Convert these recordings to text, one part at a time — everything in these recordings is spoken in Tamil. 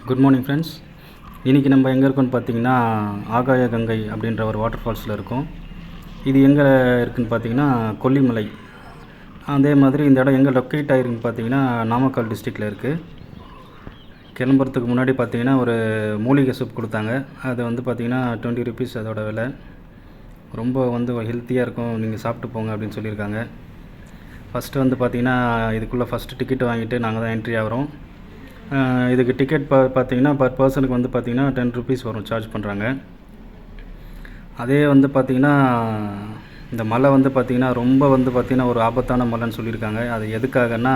Good morning friends. இன்றைக்கி நம்ம எங்கே இருக்கோன்னு பார்த்தீங்கன்னா ஆகாய கங்கை அப்படின்ற ஒரு வாட்டர் ஃபால்ஸில் இருக்கோம். இது எங்கே இருக்குதுன்னு பார்த்தீங்கன்னா கொல்லிமலை. அதே மாதிரி இந்த இடம் எங்கே லொக்கேட் ஆகிருக்குன்னு பார்த்தீங்கன்னா நாமக்கல் டிஸ்ட்ரிக்டில் இருக்குது. கிளம்புறதுக்கு முன்னாடி பார்த்தீங்கன்னா ஒரு மூலிகை சூப் கொடுத்தாங்க. அது வந்து பார்த்திங்கன்னா 20 rupees அதோட விலை. ரொம்ப வந்து ஹெல்த்தியாக இருக்கும், நீங்கள் சாப்பிட்டு போங்க அப்படின்னு சொல்லியிருக்காங்க. ஃபஸ்ட்டு வந்து பார்த்திங்கன்னா இதுக்குள்ளே ஃபஸ்ட்டு டிக்கெட் வாங்கிட்டு நாங்கள் தான் என்ட்ரி ஆகிறோம். இதுக்கு டிக்கெட் பார்த்தீங்கன்னா பர் பர்சனுக்கு வந்து பார்த்திங்கன்னா 10 rupees வரும், சார்ஜ் பண்ணுறாங்க. அதே வந்து பார்த்திங்கன்னா இந்த மலை வந்து பார்த்திங்கன்னா ரொம்ப வந்து பார்த்திங்கன்னா ஒரு ஆபத்தான மலைன்னு சொல்லியிருக்காங்க. அது எதுக்காகன்னா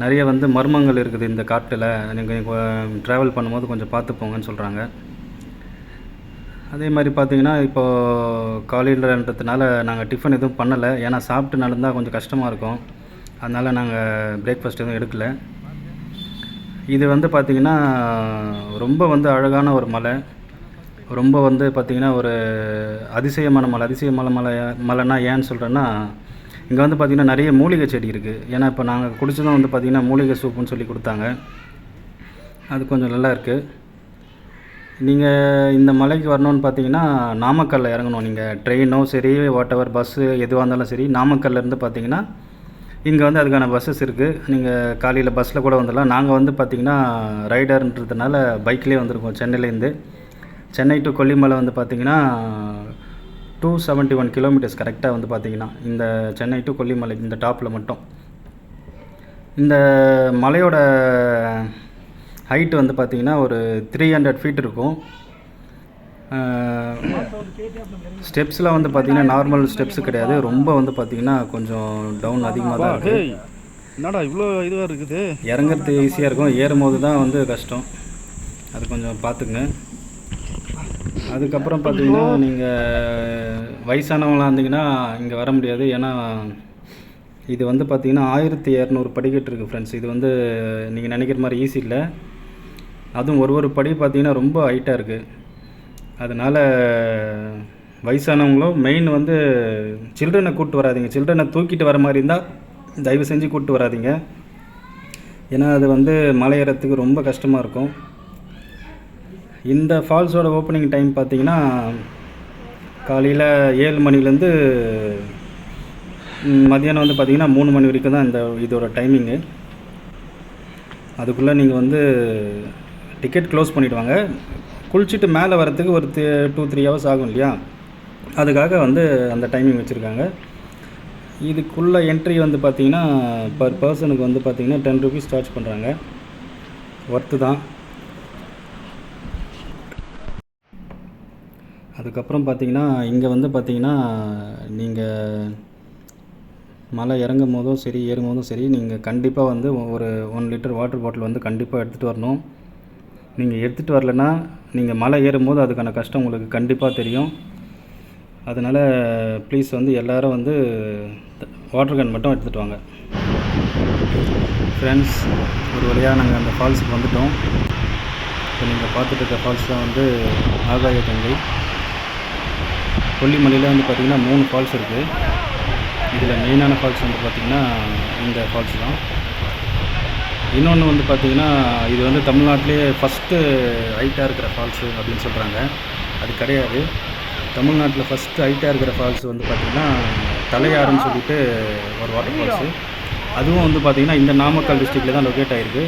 நிறைய வந்து மர்மங்கள் இருக்குது இந்த காட்டில். நீங்கள் ட்ராவல் பண்ணும்போது கொஞ்சம் பார்த்து போங்கன்னு சொல்கிறாங்க. அதே மாதிரி பார்த்திங்கன்னா இப்போது காலையிலன்றதுனால நாங்கள் டிஃபன் எதுவும் பண்ணலை. ஏன்னா சாப்பிட்டு நடந்தால் கொஞ்சம் கஷ்டமாக இருக்கும். அதனால் நாங்கள் பிரேக்ஃபாஸ்ட் எதுவும் எடுக்கலை. இது வந்து பார்த்திங்கன்னா ரொம்ப வந்து அழகான ஒரு மலை. ரொம்ப வந்து பார்த்திங்கன்னா ஒரு அதிசயமான மலைனா ஏன்னு சொல்கிறேன்னா, இங்கே வந்து பார்த்திங்கன்னா நிறைய மூலிகை செடி இருக்குது. ஏன்னா இப்போ நாங்கள் குடிச்சதும் வந்து பார்த்திங்கன்னா மூலிகை சூப்புன்னு சொல்லி கொடுத்தாங்க. அது கொஞ்சம் நல்லா இருக்குது. நீங்கள் இந்த மலைக்கு வரணுன்னு பார்த்தீங்கன்னா நாமக்கல்லில் இறங்கணும். நீங்கள் ட்ரெயினோ சரி, வாட்டெவர் பஸ்ஸு எதுவாக இருந்தாலும் சரி, நாமக்கல்லேருந்து பார்த்தீங்கன்னா இங்கே வந்து அதுக்கான பஸ்ஸஸ் இருக்குது. நீங்கள் காலையில் பஸ்ஸில் கூட வந்துடலாம். நாங்கள் வந்து பார்த்திங்கன்னா ரைடர்ன்றதுனால பைக்லேயே வந்திருக்கோம். சென்னையிலேருந்து சென்னை டு கொல்லிமலை வந்து பார்த்திங்கன்னா 271 kilometers கரெக்டாக வந்து பார்த்திங்கன்னா இந்த சென்னை டு கொல்லிமலை இந்த டாப்பில் மட்டும். இந்த மலையோட ஹைட்டு வந்து பார்த்திங்கன்னா ஒரு 300 feet இருக்கும். ஸ்டெப்ஸ்லாம் வந்து பார்த்திங்கன்னா நார்மல் ஸ்டெப்ஸு கிடையாது. ரொம்ப வந்து பார்த்திங்கன்னா கொஞ்சம் டவுன் அதிகமாக தான் இருக்குது. என்னடா இவ்வளோ இதுவாக இருக்குது? இறங்குறது ஈஸியாக இருக்கும், ஏறும்போது தான் வந்து கஷ்டம். அது கொஞ்சம் பார்த்துக்குங்க. அதுக்கப்புறம் பார்த்திங்கன்னா நீங்கள் வயசானவங்களாக இருந்தீங்கன்னா இங்கே வர முடியாது. ஏன்னா இது வந்து பார்த்திங்கன்னா 1200 படிக்கட்டு இருக்குது ஃப்ரெண்ட்ஸ். இது வந்து நீங்கள் நினைக்கிற மாதிரி ஈஸி இல்லை. அதுவும் ஒரு படி பார்த்திங்கன்னா ரொம்ப ஹைட்டாக இருக்குது. அதனால் வயசானவங்களும் மெயின் வந்து சில்ட்ரனை கூப்பிட்டு வராதிங்க. சில்ட்ரனை தூக்கிட்டு வர மாதிரி இருந்தால் தயவு செஞ்சு கூப்பிட்டு வராதிங்க. ஏன்னா அது வந்து மலை ஏறத்துக்கு ரொம்ப கஷ்டமாக இருக்கும். இந்த ஃபால்ஸோட ஓப்பனிங் டைம் பார்த்திங்கன்னா காலையில் 7 மணிலேருந்து மதியானம் வந்து பார்த்திங்கன்னா 3 மணி வரைக்கும் தான் இதோட டைமிங்கு. அதுக்குள்ளே நீங்கள் வந்து டிக்கெட் க்ளோஸ் பண்ணிவிடுவாங்க. குளிச்சுட்டு மேலே வரத்துக்கு ஒரு 2-3 hours ஆகும் இல்லையா, அதுக்காக வந்து அந்த டைமிங் வச்சுருக்காங்க. இதுக்குள்ளே என்ட்ரி வந்து பார்த்திங்கன்னா பர் பர்சனுக்கு வந்து பார்த்திங்கன்னா 10 rupees சார்ஜ் பண்ணுறாங்க. ஒர்த்து தான். அதுக்கப்புறம் பார்த்திங்கன்னா இங்கே வந்து பார்த்திங்கன்னா நீங்கள் மலை இறங்கும் போதும் சரி, ஏறும் போதும் சரி, நீங்கள் கண்டிப்பாக வந்து ஒரு 1 liter வாட்டர் பாட்டில் வந்து கண்டிப்பாக எடுத்துகிட்டு வரணும். நீங்கள் எடுத்துகிட்டு வரலன்னா நீங்கள் மலை ஏறும்போது அதுக்கான கஷ்டம் உங்களுக்கு கண்டிப்பாக தெரியும். அதனால் ப்ளீஸ் வந்து எல்லோரும் வந்து வாட்டர் கேன் மட்டும் எடுத்துகிட்டு வாங்க. ஃப்ரெண்ட்ஸ், ஒரு வழியாக நாங்கள் அந்த ஃபால்ஸுக்கு வந்துவிட்டோம். இப்போ நீங்கள் பார்த்துட்டு இருக்க ஃபால்ஸ் தான் வந்து ஆகாய கங்கை. கொல்லிமலையில் வந்து பார்த்திங்கன்னா 3 ஃபால்ஸ் இருக்குது. இதில் மெயினான ஃபால்ஸ் வந்து பார்த்திங்கன்னா இந்த ஃபால்ஸ் தான். இன்னொன்று வந்து பார்த்திங்கன்னா இது வந்து தமிழ்நாட்டிலே ஃபஸ்ட்டு ஹைட்டாக இருக்கிற ஃபால்ஸு அப்படின்னு சொல்கிறாங்க. அது கிடையாது. தமிழ்நாட்டில் ஃபஸ்ட்டு ஹைட்டாக இருக்கிற ஃபால்ஸ் வந்து பார்த்திங்கன்னா தலையாறுன்னு சொல்லிட்டு ஒரு வாட்டர் ஃபால்ஸு. அதுவும் வந்து பார்த்திங்கன்னா இந்த நாமக்கல் டிஸ்ட்ரிக்டில் தான் லொக்கேட் ஆகிருக்கு.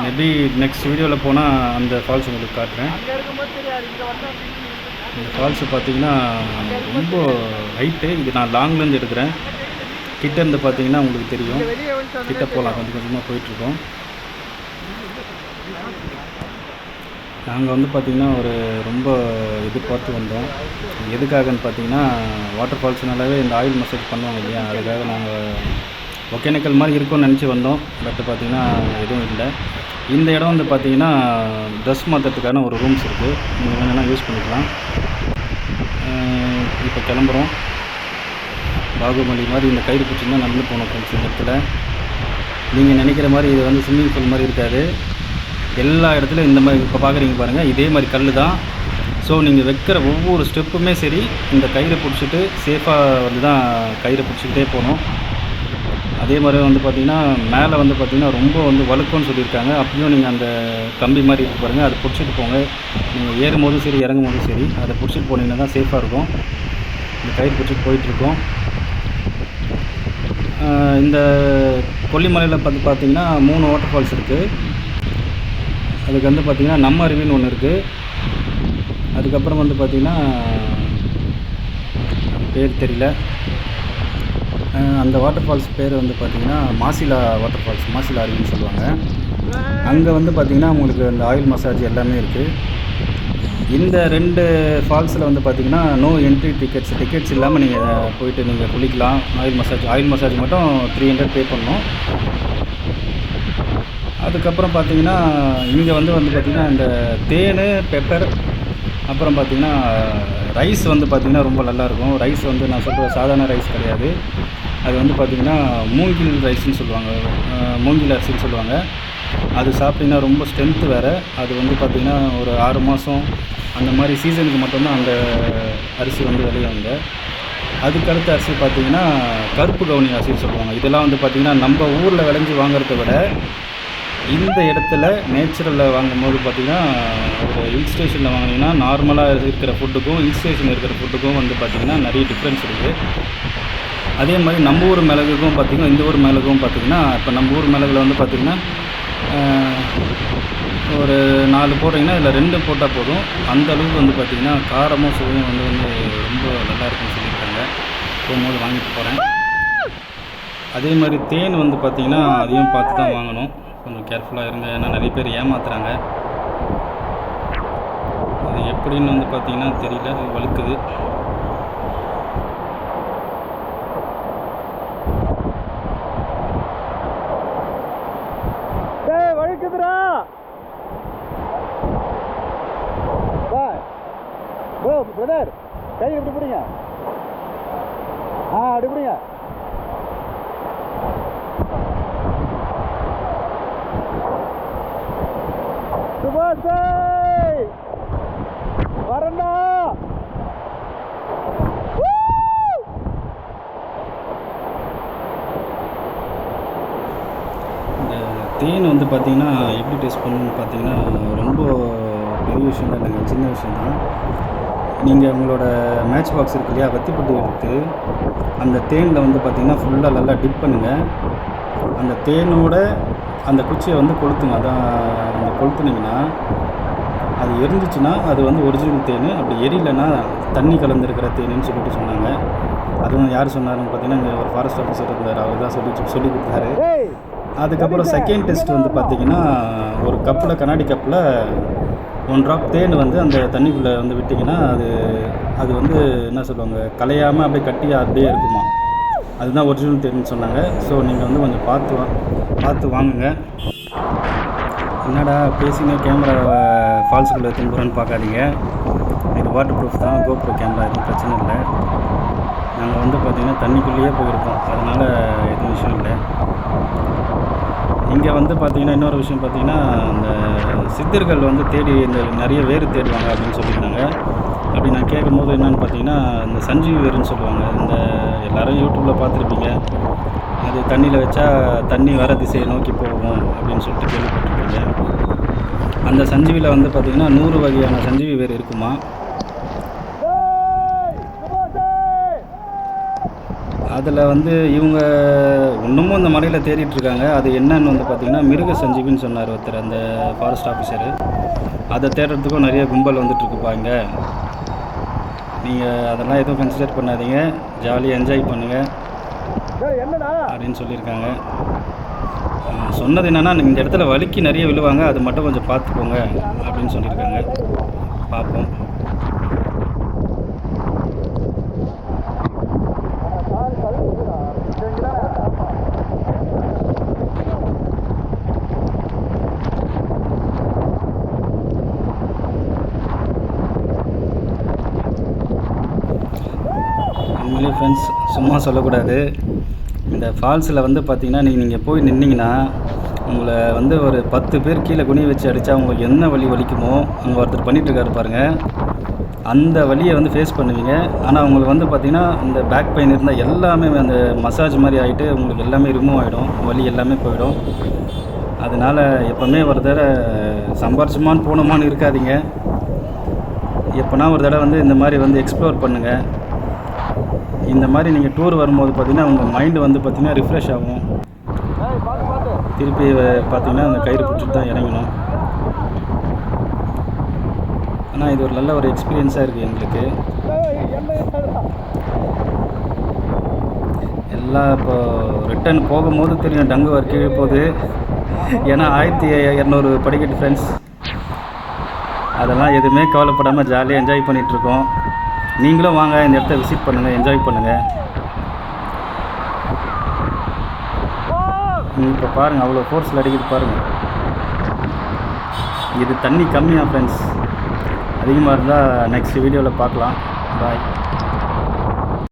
மேபி நெக்ஸ்ட் வீடியோவில் போனால் அந்த ஃபால்ஸ் உங்களுக்கு காட்டுறேன். இந்த ஃபால்ஸு பார்த்திங்கன்னா ரொம்ப ஹைட்டு. இது நான் லாங்லேருந்து எடுக்கிறேன். கிட்டேருந்து பார்த்தீங்கன்னா உங்களுக்கு தெரியும். கிட்ட போகலாம், கொஞ்சம் கொஞ்சமாக போயிட்டுருக்கோம். நாங்கள் வந்து பார்த்திங்கன்னா ஒரு ரொம்ப எதிர்பார்த்து வந்தோம். எதுக்காகன்னு பார்த்தீங்கன்னா வாட்டர் ஃபால்ஸ்னாலே இந்த ஆயில் மசாஜ் பண்ணுவாங்க இல்லையா, அதுக்காக நாங்கள் ஒகேனக்கல் மாதிரி இருக்கும்னு நினச்சி வந்தோம். பட் பார்த்திங்கன்னா எதுவும் இல்லை. இந்த இடம் வந்து பார்த்திங்கன்னா ட்ரெஸ் மாற்றுறதுக்கான ஒரு ரூம்ஸ் இருக்குது. நீங்கள் வேணும்னா யூஸ் பண்ணிக்கலாம். இப்போ கிளம்புறோம். பாகுமலி மாதிரி இந்த கயிறு பிடிச்சிங்கன்னா நடந்து போகணும் ஃப்ரெண்ட்ஸ். இந்த இடத்துல நீங்கள் நினைக்கிற மாதிரி இது வந்து ஸ்விம்மிங் பூல் மாதிரி இருக்காது. எல்லா இடத்துலையும் இந்த மாதிரி இப்போ பார்க்குறீங்க பாருங்கள், இதே மாதிரி கல் தான். ஸோ நீங்கள் வைக்கிற ஒவ்வொரு ஸ்டெப்புமே சரி, இந்த கயிறை பிடிச்சிட்டு சேஃபாக வந்து தான் கயிறை பிடிச்சிக்கிட்டே போகணும். அதே மாதிரி வந்து பார்த்திங்கன்னா மேலே வந்து பார்த்திங்கன்னா ரொம்ப வந்து வழுக்கும்னு சொல்லியிருக்காங்க. அப்பயும் நீங்கள் அந்த கம்பி மாதிரி இருக்கு பாருங்கள், அதை பிடிச்சிட்டு போங்க. நீங்கள் ஏறும்போதும் சரி இறங்கும் போதும் சரி அதை பிடிச்சிட்டு போனீங்கன்னா தான் சேஃபாக இருக்கும். இந்த கயிறு பிடிச்சிட்டு போயிட்டுருக்கோம். இந்த கொல்லிமலையில் பார்த்திங்கன்னா 3 வாட்டர் ஃபால்ஸ் இருக்குது. அதுக்கு வந்து பார்த்திங்கன்னா நம்ம அருவின்னு ஒன்று இருக்குது. அதுக்கப்புறம் வந்து பார்த்திங்கன்னா பேர் தெரியல. அந்த வாட்டர் ஃபால்ஸ் பேர் வந்து பார்த்திங்கன்னா மாசிலா வாட்டர் ஃபால்ஸ், மாசிலா அருவின்னு சொல்லுவாங்க. அங்கே வந்து பார்த்திங்கன்னா உங்களுக்கு அந்த ஆயில் மசாஜ் எல்லாமே இருக்குது. இந்த 2 ஃபால்ஸில் வந்து பார்த்திங்கன்னா நோ என்ட்ரி டிக்கெட்ஸ் இல்லாமல் நீங்கள் போயிட்டு நீங்கள் குளிக்கலாம். ஆயில் மசாஜ் மட்டும் 300 பே பண்ணணும். அதுக்கப்புறம் பார்த்திங்கன்னா இங்கே வந்து பார்த்திங்கன்னா இந்த தேன், பெப்பர், அப்புறம் பார்த்திங்கன்னா ரைஸ் வந்து பார்த்திங்கன்னா ரொம்ப நல்லாயிருக்கும். ரைஸ் வந்து நான் சொல்கிற சாதாரண ரைஸ் கிடையாது. அது வந்து பார்த்திங்கன்னா மூங்கில் ரைஸ்ன்னு சொல்லுவாங்க, மூங்கில் அரிசின்னு சொல்லுவாங்க. அது சாப்பிட்டிங்கன்னா ரொம்ப ஸ்ட்ரென்த்து வேறு. அது வந்து பார்த்திங்கன்னா ஒரு 6 மாதம் அந்த மாதிரி சீசனுக்கு மட்டும்தான் அந்த அரிசி வந்து விளையுங்க. அதுக்கடுத்த அரிசி பார்த்திங்கன்னா கருப்பு கவுனி அரிசின்னு சொல்லுவாங்க. இதெல்லாம் வந்து பார்த்திங்கன்னா நம்ம ஊரில் விளைஞ்சி வாங்குறத விட இந்த இடத்துல நேச்சுரலில் வாங்கும்போது பார்த்திங்கன்னா ஒரு ஹில் ஸ்டேஷனில் வாங்கினீங்கன்னா நார்மலாக இருக்கிற ஃபுட்டுக்கும் ஹில் ஸ்டேஷனில் இருக்கிற ஃபுட்டுக்கும் வந்து பார்த்திங்கன்னா நிறைய டிஃப்ரென்ஸ் இருக்குது. அதே மாதிரி நம்ம ஊர் மிளகுக்கும் பார்த்திங்கன்னா இந்த ஊர் மிளகும் பார்த்திங்கன்னா இப்போ நம்ம ஊர் மிளகுல வந்து பார்த்திங்கன்னா ஒரு 4 போட்டிங்கன்னா இதில் 2 போட்டால் போதும். அந்த அளவுக்கு வந்து பார்த்திங்கன்னா காரமும் சுவையும் வந்து ரொம்ப நல்லாயிருக்குன்னு சொல்லியிருக்காங்க. போகும்போது வாங்கிட்டு போகிறேன். அதே மாதிரி தேன் வந்து பார்த்திங்கன்னா அதையும் பார்த்து தான் வாங்கணும். கொஞ்சம் கேர்ஃபுல்லாக இருங்க, ஏன்னா நிறைய பேர் ஏமாத்துறாங்க. அது எப்படின்னு வந்து பார்த்திங்கன்னா தெரியல, வழுக்குது. வழுக்குதுடா ப்ரோ, பிரதர் கை எப்படி பிடிங்க, அப்படி பிடிங்க. சுபாஷே வரண்டா. இந்த தேன் வந்து பார்த்திங்கன்னா எப்படி டேஸ்ட் பண்ணணும்னு பார்த்திங்கன்னா ரொம்ப பெரிய விஷயம் தான் இல்லைங்க, சின்ன விஷயந்தான். நீங்கள் உங்களோட மேட்ச் பாக்ஸ் இருக்கு இல்லையா, வத்திப்பட்டு எடுத்து அந்த தேனில் வந்து பார்த்திங்கன்னா ஃபுல்லாக நல்லா டிப் பண்ணுங்கள். அந்த தேனோட அந்த குச்சியை வந்து கொளுத்துங்க. அதான் அந்த கொளுத்துனீங்கன்னா அது எரிஞ்சிச்சுன்னா அது வந்து ஒரிஜினல் தேன். அப்படி எரியலைன்னா தண்ணி கலந்துருக்கிற தேனுன்னு சொல்லிட்டு சொன்னாங்க. அதுவும் யார் சொன்னாருன்னு பார்த்தீங்கன்னா இங்கே ஒரு ஃபாரஸ்ட் ஆஃபீஸர் இருந்தார், அவர் தான் சொல்லி கொடுத்தாரு. அதுக்கப்புறம் செகண்ட் டெஸ்ட் வந்து பார்த்திங்கன்னா ஒரு கப்பில், கண்ணாடி கப்பில் 1 ட்ராப் தேன் வந்து அந்த தண்ணிக்குள்ளே வந்து விட்டிங்கன்னா அது வந்து என்ன சொல்லுவாங்க, கலையாமல் அப்படியே கட்டியாக அப்படியே இருக்குமா. அதுதான் ஒரிஜினல் தேன்னு சொன்னாங்க. ஸோ நீங்கள் வந்து கொஞ்சம் பார்த்து வாங்குங்க. என்னடா பேசிங்க கேமரா ஃபால்ஸுக்குள்ளே திரும்புகிறோன்னு பார்க்காதீங்க. இது வாட்டர் ப்ரூஃப் தான், கோப்ரோ கேமரா, எதுவும் பிரச்சனை இல்லை. நாங்கள் வந்து பார்த்திங்கன்னா தண்ணிக்குள்ளேயே போயிருக்கோம், அதனால் எதுவும் விஷயம் இல்லை. இங்கே வந்து பார்த்திங்கன்னா இன்னொரு விஷயம் பார்த்திங்கன்னா இந்த சித்தர்கள் வந்து இந்த நிறைய வேர் தேடுவாங்க அப்படின்னு சொல்லியிருந்தாங்க. அப்படி நான் கேட்கும்போது என்னென்னு பார்த்தீங்கன்னா இந்த சஞ்சீவி வேருன்னு சொல்லுவாங்க. இந்த எல்லோரும் யூடியூப்பில் பார்த்துருப்பீங்க. அது தண்ணியில் வச்சா தண்ணி வர திசையை நோக்கி போகும் அப்படின்னு சொல்லிட்டு கேள்விப்பட்டிருப்பீங்க. அந்த சஞ்சீவியில் வந்து பார்த்திங்கன்னா 100 வகையான சஞ்சீவி வேர் இருக்குமா. அதில் வந்து இவங்க இன்னமும் இந்த மலையில் தேடிட்டுருக்காங்க. அது என்னன்னு வந்து பார்த்திங்கன்னா மிருக சஞ்சீவின்னு சொன்னார் ஒருத்தர், அந்த ஃபாரஸ்ட் ஆஃபீஸரு. அதை தேடுறதுக்கும் நிறைய கும்பல் வந்துட்டுருக்குப்பா இங்கே. நீங்கள் அதெல்லாம் எதுவும் கன்சிடர் பண்ணாதீங்க, ஜாலியாக என்ஜாய் பண்ணுங்கள் அப்படின்னு சொல்லியிருக்காங்க. சொன்னது என்னென்னா இந்த இடத்துல வலிக்கு நிறைய விழுவாங்க, அது மட்டும் கொஞ்சம் பார்த்துக்கோங்க அப்படின்னு சொல்லியிருக்காங்க. பார்ப்போம். உண்மையிலே ஃப்ரெண்ட்ஸ் சும்மா சொல்லக்கூடாது. இந்த ஃபால்ஸில் வந்து பார்த்திங்கன்னா நீங்கள் போய் நின்னீங்கன்னா உங்களை வந்து ஒரு 10 பேர் கீழே குனி வச்சு அடித்தா உங்களுக்கு என்ன வலிக்குமோ அங்கே ஒருத்தர் பண்ணிகிட்ருக்காரு பாருங்கள். அந்த வலியை வந்து ஃபேஸ் பண்ணுவீங்க. ஆனால் உங்களுக்கு வந்து பார்த்திங்கன்னா இந்த பேக் பெயின் இருந்தால் எல்லாமே அந்த மசாஜ் மாதிரி ஆகிட்டு உங்களுக்கு எல்லாமே ரிமூவ் ஆகிடும், வலி எல்லாமே போயிடும். அதனால் எப்போவுமே ஒரு தடவை சம்பாரிச்சமான்னு போனோமான்னு இருக்காதீங்க. எப்போனா ஒரு தடவை வந்து இந்த மாதிரி வந்து எக்ஸ்ப்ளோர் பண்ணுங்கள். இந்த மாதிரி நீங்கள் டூர் வரும்போது பார்த்திங்கன்னா உங்கள் மைண்டு வந்து பார்த்திங்கன்னா ரிஃப்ரெஷ் ஆகும். திருப்பி பார்த்திங்கன்னா அந்த கயிறு பிடிச்சிட்டு தான் இறங்கணும். ஆனால் இது ஒரு நல்ல ஒரு எக்ஸ்பீரியன்ஸாக இருக்குது எங்களுக்கு. எல்லாம் இப்போ ரிட்டன் போகும்போது தெரியும் டங்கு வர கீழே போகுது. ஏன்னா 1200 படிக்கட்டு ஃப்ரெண்ட்ஸ். அதெல்லாம் எதுவுமே கவலைப்படாமல் ஜாலியாக என்ஜாய் பண்ணிகிட்ருக்கோம். நீங்களும் வாங்க, இந்த இடத்த விசிட் பண்ணுங்கள், என்ஜாய் பண்ணுங்கள். இப்போ பாருங்கள் அவ்வளோ ஃபோர்ஸில் அடிக்குது பாருங்கள். இது தண்ணி கம்மியாக ஃப்ரெண்ட்ஸ். அதிகமாக இருந்தால் நெக்ஸ்ட் வீடியோவில் பார்க்கலாம். பாய்.